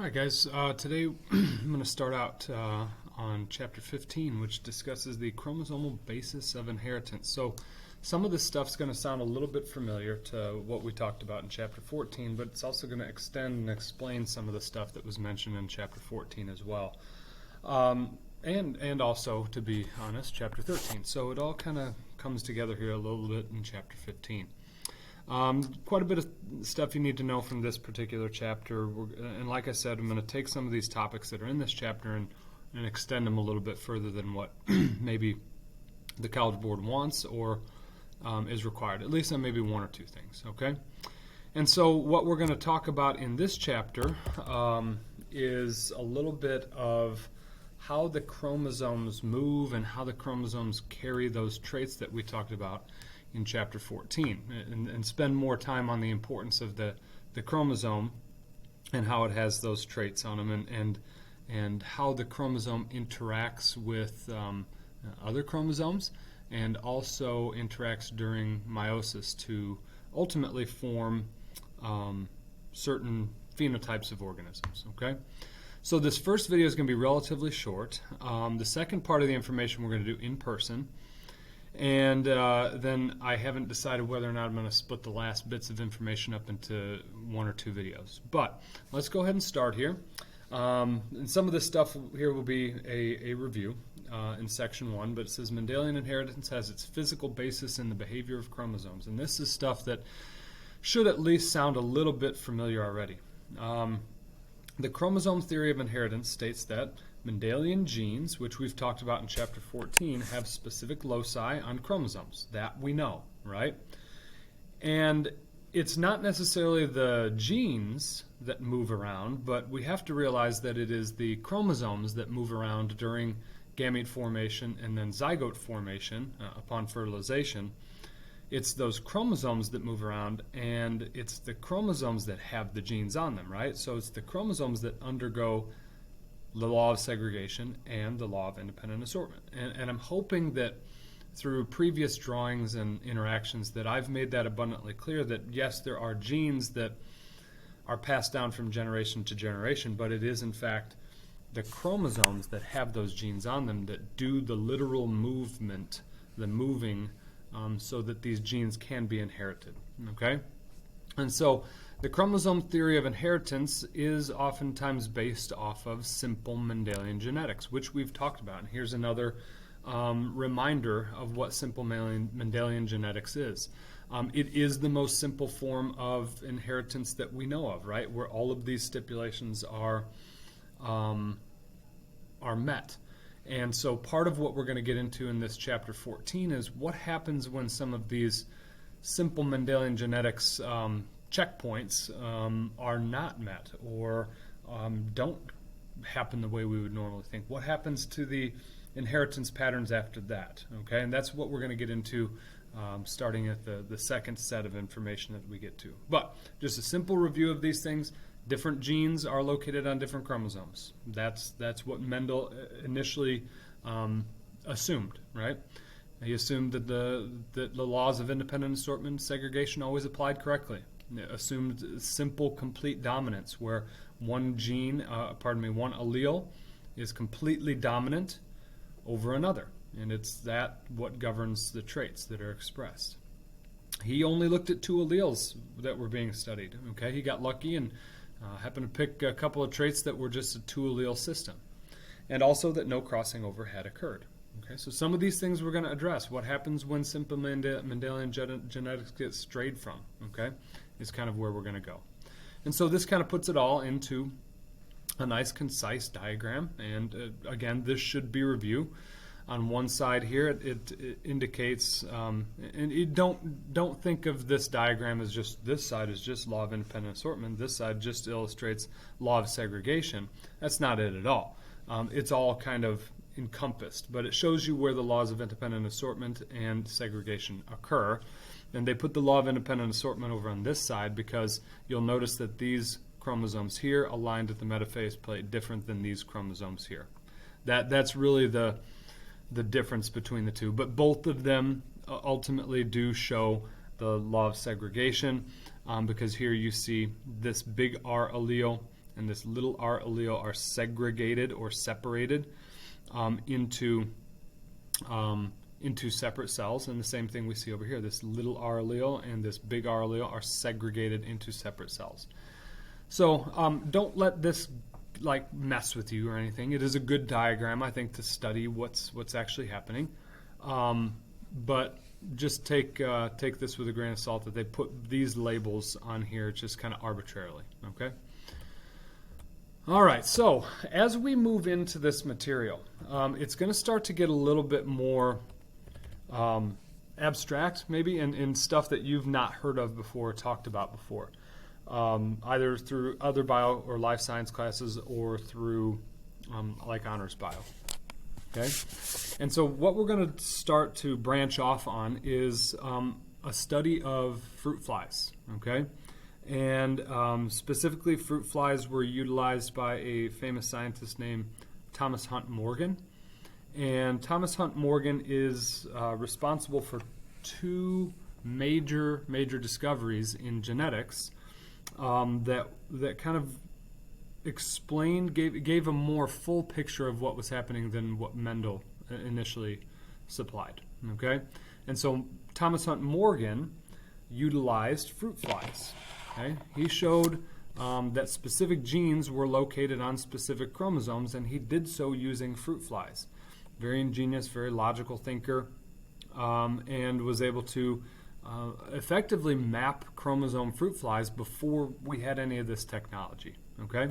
All right, guys. Today I'm going to start out on chapter 15, which discusses the chromosomal basis of inheritance. So some of this stuff's going to sound a little bit familiar to what we talked about in chapter 14, but it's also going to extend and explain some of the stuff that was mentioned in chapter 14 as well. And also, to be honest, chapter 13. So it all kind of comes together here a little bit in chapter 15. Quite a bit of stuff you need to know from this particular chapter, and like I said, I'm going to take some of these topics that are in this chapter and extend them a little bit further than what maybe the College Board wants or is required, at least on maybe one or two things, okay? And so what we're going to talk about in this chapter is a little bit of how the chromosomes move and how the chromosomes carry those traits that we talked about in chapter 14, and spend more time on the importance of the chromosome and how it has those traits on them, and how the chromosome interacts with other chromosomes and also interacts during meiosis to ultimately form certain phenotypes of organisms, okay? So this first video is going to be relatively short. The second part of the information we're going to do in person. And then I haven't decided whether or not I'm going to split the last bits of information up into one or two videos. But let's go ahead and start here. And some of this stuff here will be a review in section 1, but it says Mendelian inheritance has its physical basis in the behavior of chromosomes. And this is stuff that should at least sound a little bit familiar already. The chromosome theory of inheritance states that Mendelian genes, which we've talked about in chapter 14, have specific loci on chromosomes. That we know, right? And it's not necessarily the genes that move around, but we have to realize that it is the chromosomes that move around during gamete formation and then zygote formation upon fertilization. It's those chromosomes that move around, and it's the chromosomes that have the genes on them, right? So it's the chromosomes that undergo the law of segregation and the law of independent assortment. And I'm hoping that through previous drawings and interactions that I've made that abundantly clear that yes, there are genes that are passed down from generation to generation, but it is in fact the chromosomes that have those genes on them that do the literal movement, the moving, so that these genes can be inherited, okay? And so the chromosome theory of inheritance is oftentimes based off of simple Mendelian genetics, which we've talked about. And here's another reminder of what simple Mendelian genetics is. It is the most simple form of inheritance that we know of, right? Where all of these stipulations are met. And so part of what we're going to get into in this chapter 14 is what happens when some of these simple Mendelian genetics checkpoints are not met or don't happen the way we would normally think. What happens to the inheritance patterns after that? Okay, and that's what we're going to get into starting at the second set of information that we get to. But just a simple review of these things. Different genes are located on different chromosomes. That's what Mendel initially assumed, right? He assumed that the laws of independent assortment and segregation always applied correctly. Assumed simple, complete dominance, where one one allele is completely dominant over another, and it's that what governs the traits that are expressed. He only looked at two alleles that were being studied. Okay, he got lucky and happened to pick a couple of traits that were just a two allele system, and also that no crossing over had occurred. Okay, so some of these things we're going to address. What happens when simple Mendelian genetics get strayed from? Okay, is kind of where we're going to go. And so this kind of puts it all into a nice concise diagram. And again, this should be review. On one side here, it indicates, and you don't think of this diagram as just this side is just law of independent assortment. This side just illustrates law of segregation. That's not it at all. It's all kind of encompassed, but it shows you where the laws of independent assortment and segregation occur. And they put the law of independent assortment over on this side because you'll notice that these chromosomes here aligned at the metaphase plate different than these chromosomes here. That's really the difference between the two. But both of them ultimately do show the law of segregation because here you see this big R allele and this little r allele are segregated or separated into separate cells. And the same thing we see over here. This little r allele and this big R allele are segregated into separate cells. So don't let this like mess with you or anything. It is a good diagram, I think, to study what's actually happening. But just take this with a grain of salt that they put these labels on here just kind of arbitrarily. Okay. All right. So as we move into this material, it's going to start to get a little bit more abstract, maybe, and stuff that you've not heard of before, or talked about before, either through other bio or life science classes or through like honors bio. Okay, and so what we're going to start to branch off on is a study of fruit flies. Okay, and specifically, fruit flies were utilized by a famous scientist named Thomas Hunt Morgan. And Thomas Hunt Morgan is responsible for two major discoveries in genetics that kind of explained, gave a more full picture of what was happening than what Mendel initially supplied. Okay, and so Thomas Hunt Morgan utilized fruit flies. Okay, he showed that specific genes were located on specific chromosomes, and he did so using fruit flies. Very ingenious, very logical thinker, and was able to effectively map chromosome fruit flies before we had any of this technology. Okay,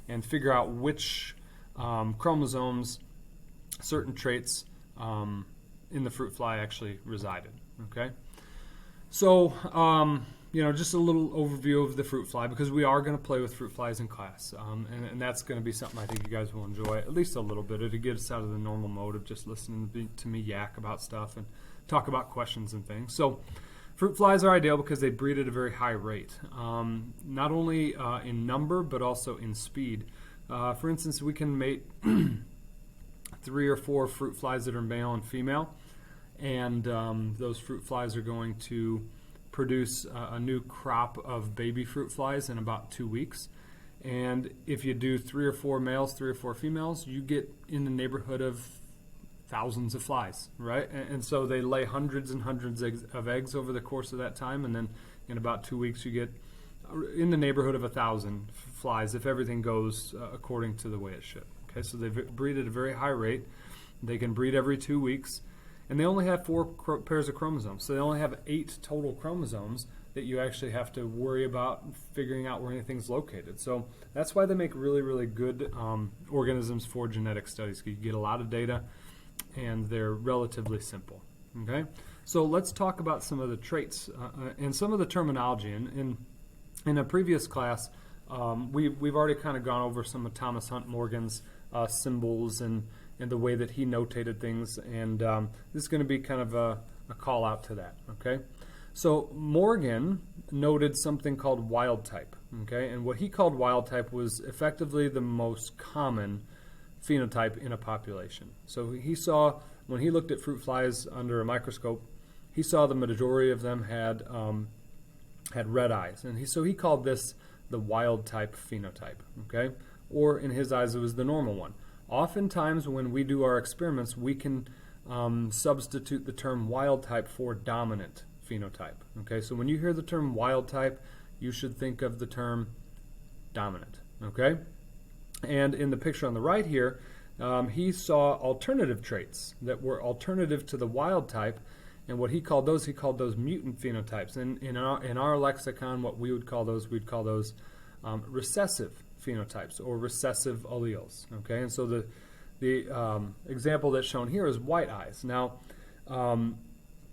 and figure out which chromosomes certain traits in the fruit fly actually resided. Okay, so just a little overview of the fruit fly, because we are going to play with fruit flies in class, and that's going to be something I think you guys will enjoy at least a little bit. It'll get us out of the normal mode of just listening to me yak about stuff and talk about questions and things. So fruit flies are ideal because they breed at a very high rate, not only in number but also in speed. For instance, we can mate 3 or 4 fruit flies that are male and female, and those fruit flies are going to produce a new crop of baby fruit flies in about 2 weeks. And if you do 3 or 4 males, 3 or 4 females, you get in the neighborhood of thousands of flies, right? And so they lay hundreds and hundreds of eggs over the course of that time, and then in about 2 weeks you get in the neighborhood of 1,000 flies if everything goes according to the way it should. Okay, so they breed at a very high rate. They can breed every 2 weeks. And they only have 4 pairs of chromosomes, so they only have 8 total chromosomes that you actually have to worry about figuring out where anything's located. So that's why they make really, really good organisms for genetic studies. You get a lot of data, and they're relatively simple. Okay, so let's talk about some of the traits and some of the terminology. In a previous class, we've already kind of gone over some of Thomas Hunt Morgan's symbols and the way that he notated things, and this is going to be kind of a call out to that. Okay, so Morgan noted something called wild type. Okay, and what he called wild type was effectively the most common phenotype in a population. So he saw, when he looked at fruit flies under a microscope, he saw the majority of them had red eyes, and so he called this the wild type phenotype. Okay, or in his eyes, it was the normal one. Oftentimes, when we do our experiments, we can substitute the term wild type for dominant phenotype. Okay, so when you hear the term wild type, you should think of the term dominant. Okay, and in the picture on the right here, he saw alternative traits that were alternative to the wild type, and what he called those mutant phenotypes. And in our lexicon, what we would call those, recessive phenotypes or recessive alleles. Okay, and so the example that's shown here is white eyes. Now,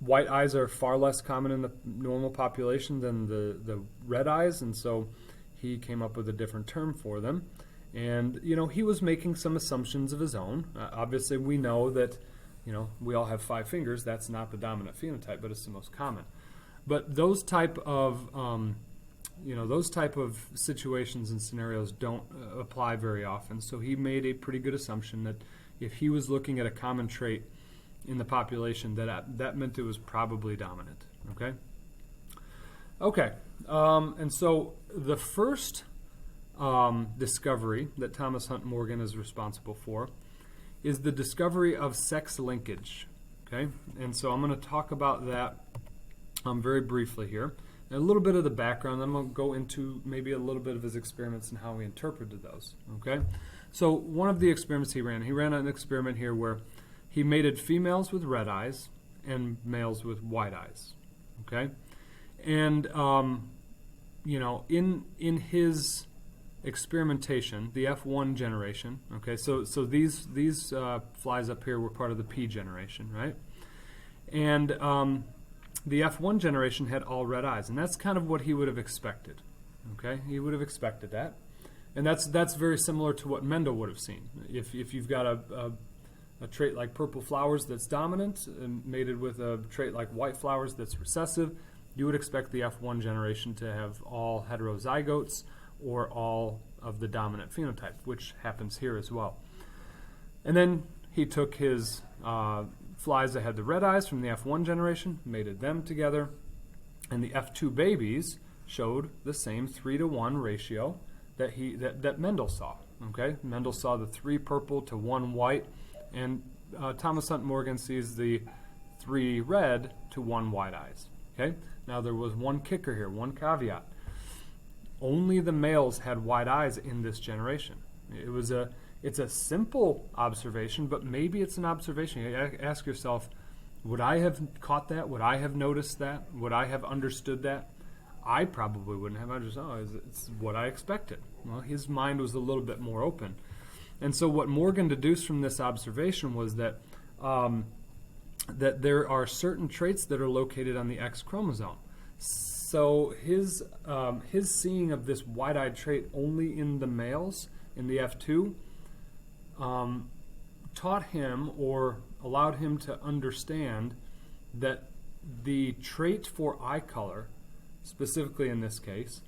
white eyes are far less common in the normal population than the red eyes, and so he came up with a different term for them. And he was making some assumptions of his own. Obviously, we know that we all have 5 fingers. That's not the dominant phenotype, but it's the most common. But those type of situations and scenarios don't apply very often. So he made a pretty good assumption that if he was looking at a common trait in the population, that meant it was probably dominant. Okay. And so the first discovery that Thomas Hunt Morgan is responsible for is the discovery of sex linkage. Okay, and so I'm going to talk about that very briefly here. And a little bit of the background, then I'm going to go into maybe a little bit of his experiments and how he interpreted those. Okay, so one of the experiments he ran an experiment here where he mated females with red eyes and males with white eyes. Okay, and you know, in his experimentation, the F1 generation. Okay, so these flies up here were part of the P generation, right? And the F1 generation had all red eyes, and that's kind of what he would have expected. Okay, he would have expected that, and that's very similar to what Mendel would have seen. If you've got a trait like purple flowers that's dominant and mated with a trait like white flowers that's recessive, you would expect the F1 generation to have all heterozygotes or all of the dominant phenotype, which happens here as well. And then he took his flies that had the red eyes from the F1 generation, mated them together, and the F2 babies showed the same 3-to-1 ratio that Mendel saw. Okay, Mendel saw the 3 purple to 1 white, and Thomas Hunt Morgan sees the 3 red to 1 white eyes. Okay, now there was one kicker here, one caveat. Only the males had white eyes in this generation. It's a simple observation, but maybe it's an observation. You ask yourself, would I have caught that? Would I have noticed that? Would I have understood that? I probably wouldn't have. I just, it's what I expected. Well, his mind was a little bit more open. And so what Morgan deduced from this observation was that that there are certain traits that are located on the X chromosome. So his seeing of this white-eyed trait only in the males in the F2 taught him or allowed him to understand that the trait for eye color, specifically in this case,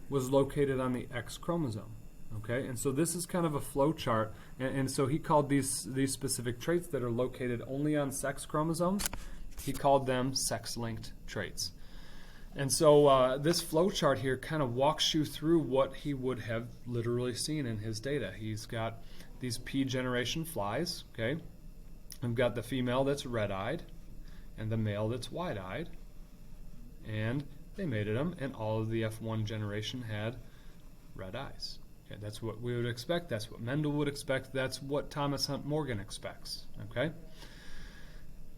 was located on the X chromosome. Okay, and so this is kind of a flow chart, and so he called these specific traits that are located only on sex chromosomes, he called them sex-linked traits. And so this flow chart here kind of walks you through what he would have literally seen in his data. He's got these P generation flies, okay? We've got the female that's red-eyed and the male that's white-eyed, and they mated them, and all of the F1 generation had red eyes. Okay, that's what we would expect. That's what Mendel would expect. That's what Thomas Hunt Morgan expects. Okay.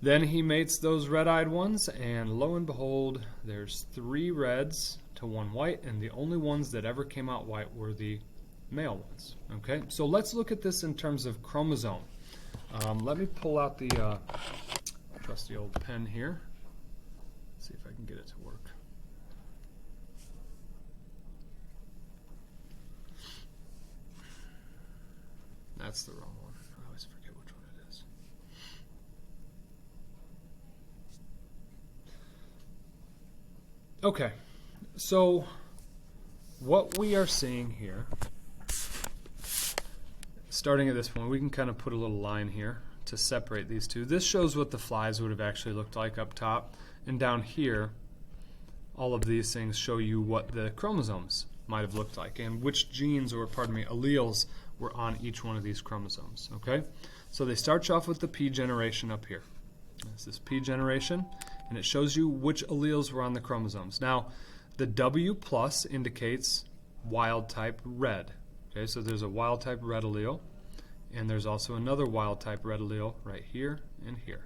Then he mates those red-eyed ones, and lo and behold, there's 3 reds to 1 white, and the only ones that ever came out white were the male ones. Okay. So let's look at this in terms of chromosome. Let me pull out the trusty old pen here. See if I can get it to work. That's the wrong one. I always forget which one it is. Okay, so what we are seeing here, starting at this point, we can kind of put a little line here to separate these two. This shows what the flies would have actually looked like up top, and down here, all of these things show you what the chromosomes might have looked like, and which genes, or pardon me, alleles were on each one of these chromosomes. Okay, so they start you off with the P generation up here. This is P generation, and it shows you which alleles were on the chromosomes. Now, the W plus indicates wild type red. Okay, so there's a wild type red allele, and there's also another wild type red allele right here and here.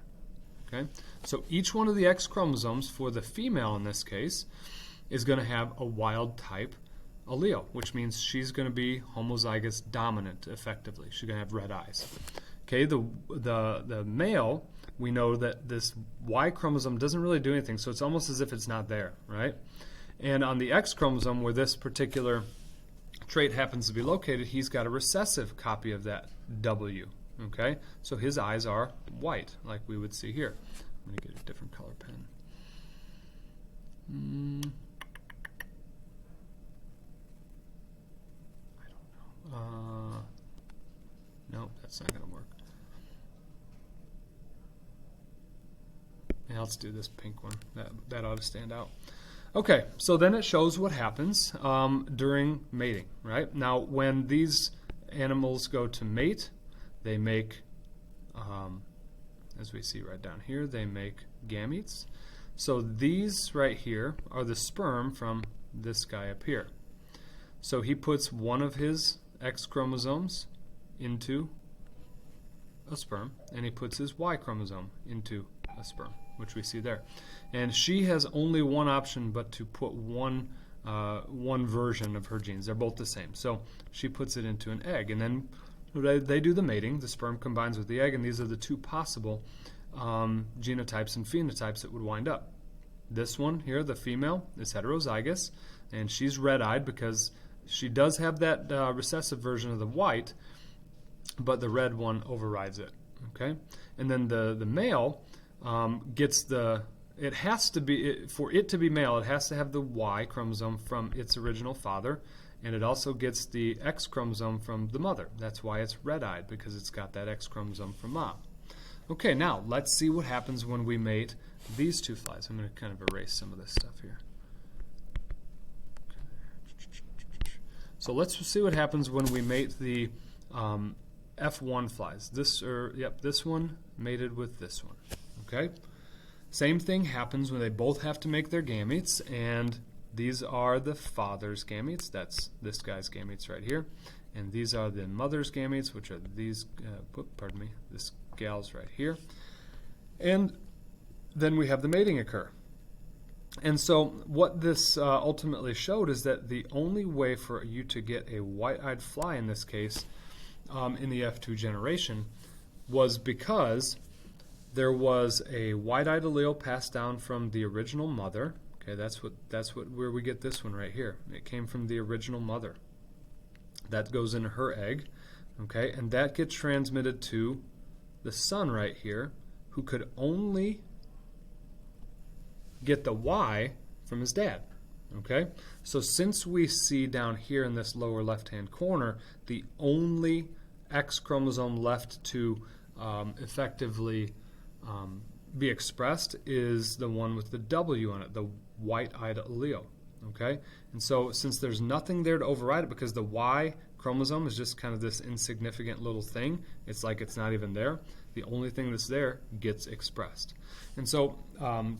Okay, so each one of the X chromosomes for the female in this case is going to have a wild type allele, which means she's going to be homozygous dominant effectively. She's going to have red eyes. Okay, the male, we know that this Y chromosome doesn't really do anything, so it's almost as if it's not there, right? And on the X chromosome, where this particular trait happens to be located, he's got a recessive copy of that W. Okay, so his eyes are white, like we would see here. I'm going to get a different color pen. I don't know. No, that's not going to work. Yeah, let's do this pink one. That ought to stand out. Okay, so then it shows what happens during mating, right? Now, when these animals go to mate, they make, as we see right down here, they make gametes. So these right here are the sperm from this guy up here. So he puts one of his X chromosomes into a sperm, and he puts his Y chromosome into a sperm, which we see there. And she has only one option but to put one version of her genes. They're both the same. So she puts it into an egg, and then they do the mating. The sperm combines with the egg, and these are the two possible genotypes and phenotypes that would wind up. This one here, the female, is heterozygous, and she's red-eyed because she does have that recessive version of the white, but the red one overrides it. Okay, and then the male gets the. It has to be for it to be male. It has to have the Y chromosome from its original father, and it also gets the X chromosome from the mother. That's why it's red-eyed, because it's got that X chromosome from mom. Okay, now let's see what happens when we mate these two flies. I'm going to kind of erase some of this stuff here. So let's see what happens when we mate the F1 flies. This one mated with this one. Okay. Same thing happens when they both have to make their gametes, and these are the father's gametes. That's this guy's gametes right here, and these are the mother's gametes, which are these. This gal's right here, and then we have the mating occur. And so what this ultimately showed is that the only way for you to get a white-eyed fly in this case in the F2 generation was because there was a white-eyed allele passed down from the original mother. Okay, that's where we get this one right here. It came from the original mother. That goes in her egg, okay, and that gets transmitted to the son right here, who could only get the Y from his dad. Okay, so since we see down here in this lower left-hand corner, the only X chromosome left to effectively be expressed is the one with the W on it, the white-eyed allele. Okay, and so since there's nothing there to override it, because the Y chromosome is just kind of this insignificant little thing, it's like it's not even there, the only thing that's there gets expressed. And so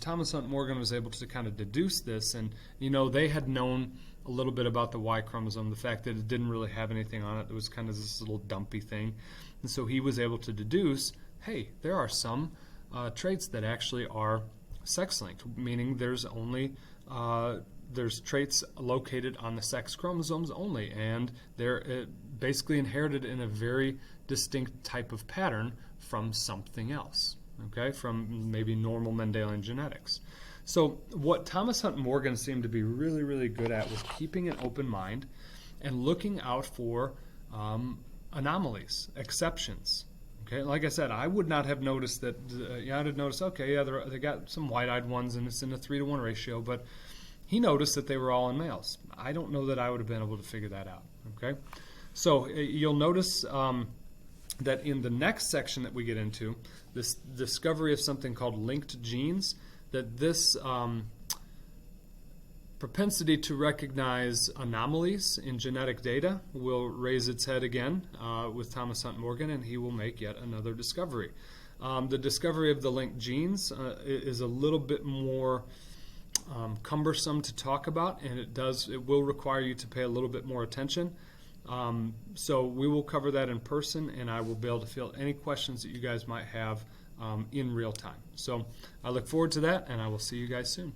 Thomas Hunt Morgan was able to kind of deduce this, and they had known a little bit about the Y chromosome, the fact that it didn't really have anything on it. It was kind of this little dumpy thing. And so he was able to deduce, hey, there are some traits that actually are sex-linked, meaning there's only there's traits located on the sex chromosomes only, and they're basically inherited in a very distinct type of pattern from something else, okay, from maybe normal Mendelian genetics. So what Thomas Hunt Morgan seemed to be really, really good at was keeping an open mind and looking out for anomalies, exceptions. Okay, like I said, I would not have noticed that. I'd have noticed, okay, yeah, they got some white-eyed ones, and it's in a 3-to-1 ratio, but he noticed that they were all in males. I don't know that I would have been able to figure that out. Okay, so you'll notice that in the next section that we get into, this discovery of something called linked genes, that this propensity to recognize anomalies in genetic data will raise its head again with Thomas Hunt Morgan, and he will make yet another discovery. The discovery of the linked genes is a little bit more cumbersome to talk about, and it will require you to pay a little bit more attention. So we will cover that in person, and I will be able to field any questions that you guys might have in real time. So I look forward to that, and I will see you guys soon.